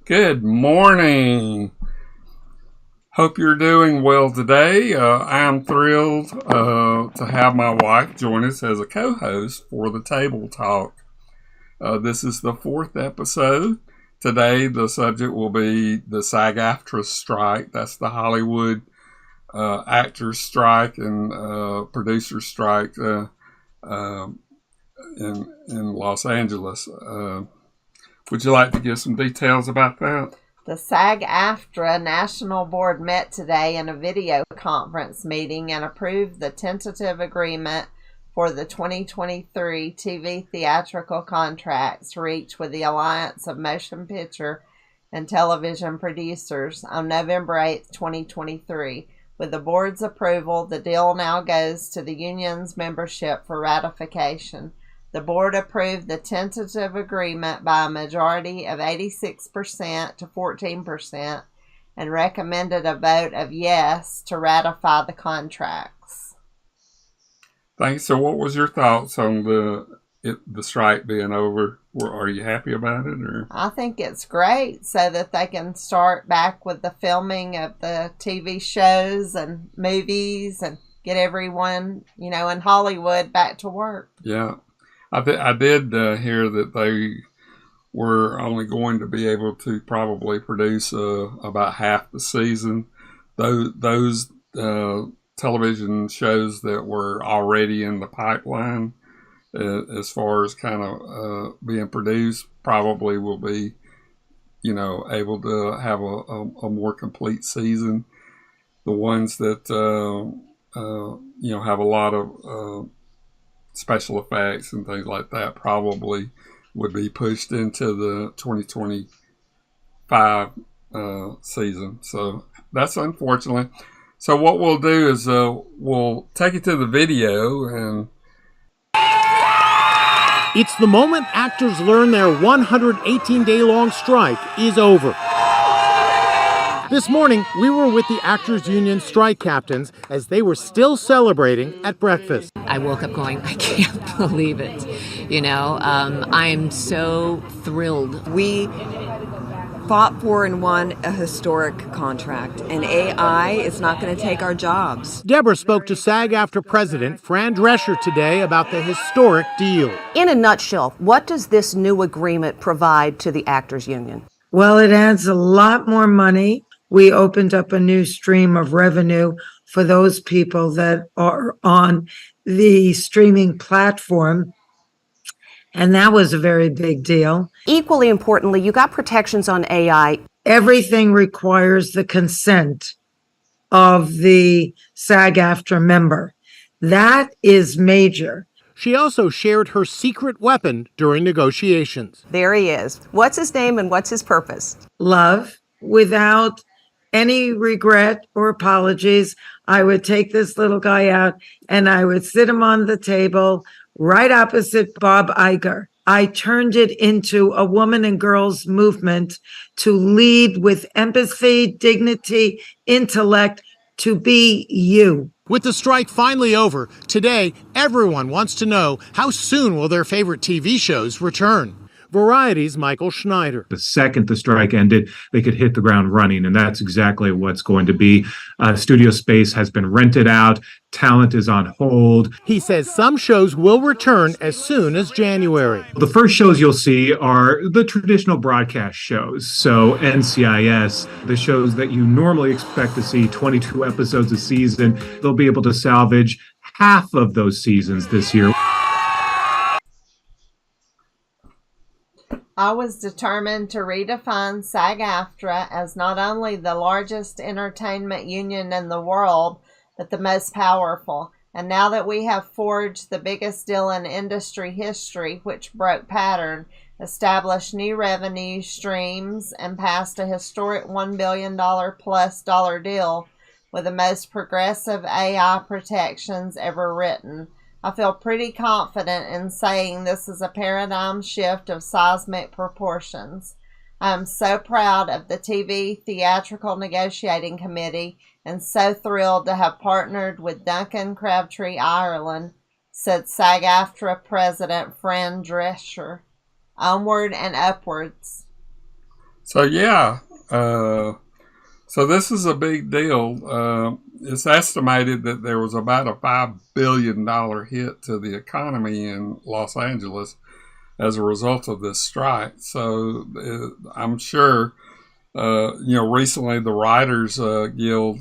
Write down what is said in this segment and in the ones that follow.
Good morning. Hope you're doing well today. I'm thrilled to have my wife join us as a co-host for the Table Talk. This is the 4th episode. Today, the subject will be the SAG-AFTRA strike. That's the Hollywood actors strike and producer strike in Los Angeles. Would you like to give some details about that? The SAG-AFTRA National Board met today in a video conference meeting and approved the tentative agreement for the 2023 TV theatrical contracts reached with the Alliance of Motion Picture and Television Producers on November 8, 2023. With the board's approval, the deal now goes to the union's membership for ratification. The board approved the tentative agreement by a majority of 86% to 14% and recommended a vote of yes to ratify the contracts. Thanks. So what was your thoughts on the strike being over? Are you happy about it? Or? I think it's great so that they can start back with the filming of the TV shows and movies and get everyone, in Hollywood back to work. Yeah. I did hear that they were only going to be able to probably produce about half the season. Those television shows that were already in the pipeline, as far as kind of being produced, probably will be, able to have a more complete season. The ones that have a lot of special effects and things like that probably would be pushed into the 2025 season. So that's unfortunate. So what we'll do is we'll take it to the video and... It's the moment actors learn their 118-day-long strike is over. This morning, we were with the Actors Union strike captains as they were still celebrating at breakfast. I woke up going, I can't believe it. I'm so thrilled. We fought for and won a historic contract, and AI is not going to take our jobs. Deborah spoke to SAG-AFTRA President Fran Drescher today about the historic deal. In a nutshell, what does this new agreement provide to the Actors Union? Well, it adds a lot more money. We opened up a new stream of revenue for those people that are on the streaming platform. And that was a very big deal. Equally importantly, you got protections on AI. Everything requires the consent of the SAG-AFTRA member. That is major. She also shared her secret weapon during negotiations. There he is. What's his name and what's his purpose? Love. Without any regret or apologies, I would take this little guy out and I would sit him on the table right opposite Bob Iger. I turned it into a woman and girls movement to lead with empathy, dignity, intellect, to be you. With the strike finally over, today everyone wants to know how soon will their favorite TV shows return. Variety's Michael Schneider. The second the strike ended, they could hit the ground running, and that's exactly what's going to be. Studio space has been rented out. Talent is on hold. He says some shows will return as soon as January. The first shows you'll see are the traditional broadcast shows. So NCIS, the shows that you normally expect to see 22 episodes a season, they'll be able to salvage half of those seasons this year. I was determined to redefine SAG-AFTRA as not only the largest entertainment union in the world, but the most powerful. And now that we have forged the biggest deal in industry history, which broke pattern, established new revenue streams, and passed a historic $1 billion plus deal with the most progressive AI protections ever written, I feel pretty confident in saying this is a paradigm shift of seismic proportions. I am so proud of the TV Theatrical Negotiating Committee and so thrilled to have partnered with Duncan Crabtree Ireland, said SAG-AFTRA President Fran Drescher. Onward and upwards. So yeah, so this is a big deal. It's estimated that there was about a $5 billion hit to the economy in Los Angeles as a result of this strike. So I'm sure, recently the Writers Guild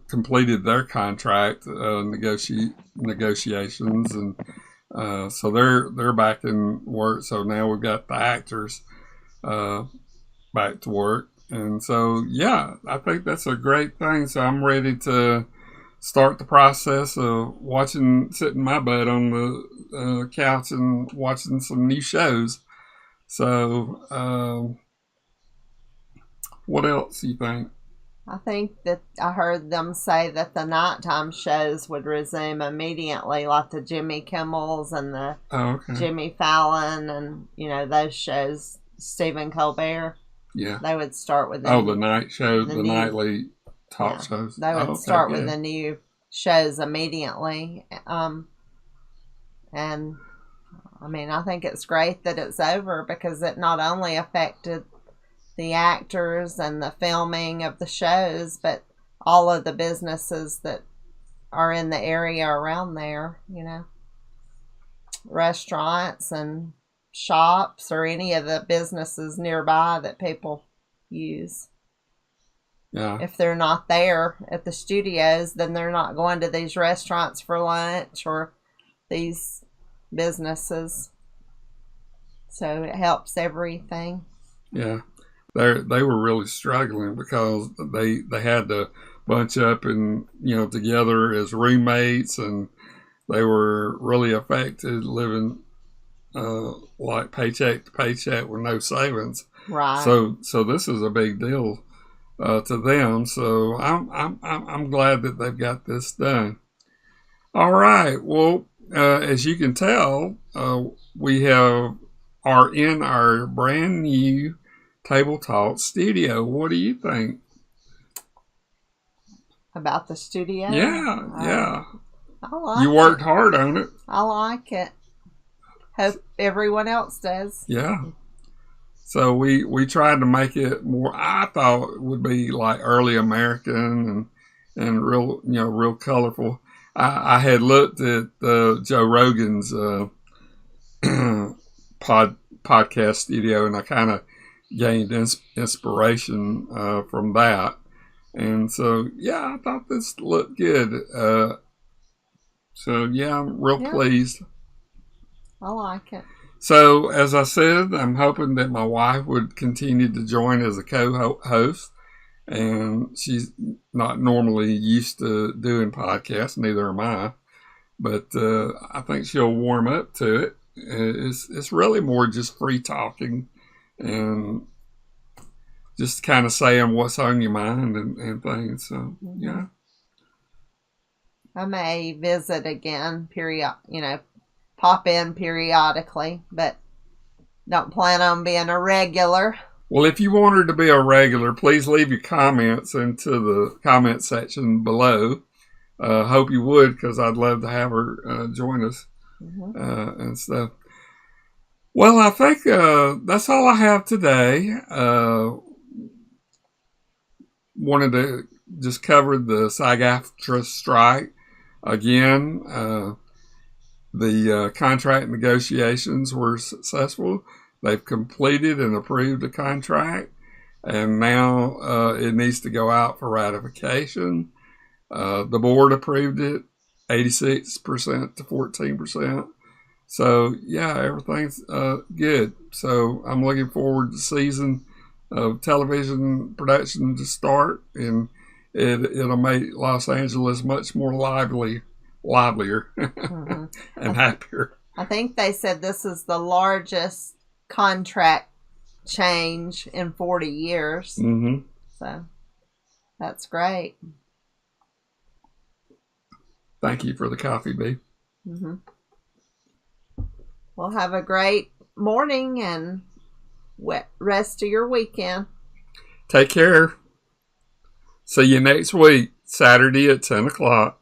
completed their contract negotiations, and so they're back in work. So now we've got the actors back to work. And so, yeah, I think that's a great thing. So I'm ready to start the process of sitting my butt on the couch and watching some new shows. So, what else do you think? I think that I heard them say that the nighttime shows would resume immediately, like the Jimmy Kimmels and the Jimmy Fallon and, those shows, Stephen Colbert. Yeah. They would start with the night shows, the nightly talk shows. They would start with the new shows immediately. And I mean, I think it's great that it's over because it not only affected the actors and the filming of the shows, but all of the businesses that are in the area around there, restaurants and shops or any of the businesses nearby that people use. Yeah. If they're not there at the studios, then they're not going to these restaurants for lunch or these businesses. So it helps everything. Yeah. They were really struggling because they had to bunch up and, together as roommates, and they were really affected living like paycheck to paycheck with no savings. Right. So this is a big deal to them. So I'm glad that they've got this done. All right. Well, as you can tell, we are in our brand new Table Talk studio. What do you think about the studio? Yeah. I like you worked hard on it. I like it. Hope everyone else does. Yeah. So we tried to make it more, I thought it would be like early American and real, real colorful. I had looked at Joe Rogan's podcast studio, and I kind of gained inspiration from that. And so, yeah, I thought this looked good. So, yeah, I'm real pleased. I like it. So, as I said, I'm hoping that my wife would continue to join as a co-host. And she's not normally used to doing podcasts, neither am I. But I think she'll warm up to it. It's really more just free talking and just kind of saying what's on your mind and things. So, yeah. I may visit again, pop in periodically, but don't plan on being a regular. Well, if you want her to be a regular, please leave your comments into the comment section below. Hope you would, because I'd love to have her join us and stuff. Well, I think that's all I have today. Wanted to just cover the SAG-AFTRA strike again. The contract negotiations were successful. They've completed and approved the contract, and now it needs to go out for ratification. The board approved it, 86% to 14%. So, yeah, everything's good. So I'm looking forward to the season of television production to start, and it'll make Los Angeles much more livelier and happier. I think they said this is the largest contract change in 40 years. Mm-hmm. So that's great. Thank you for the coffee, B. Mm-hmm. Well, have a great morning and rest of your weekend. Take care. See you next week, Saturday at 10 o'clock.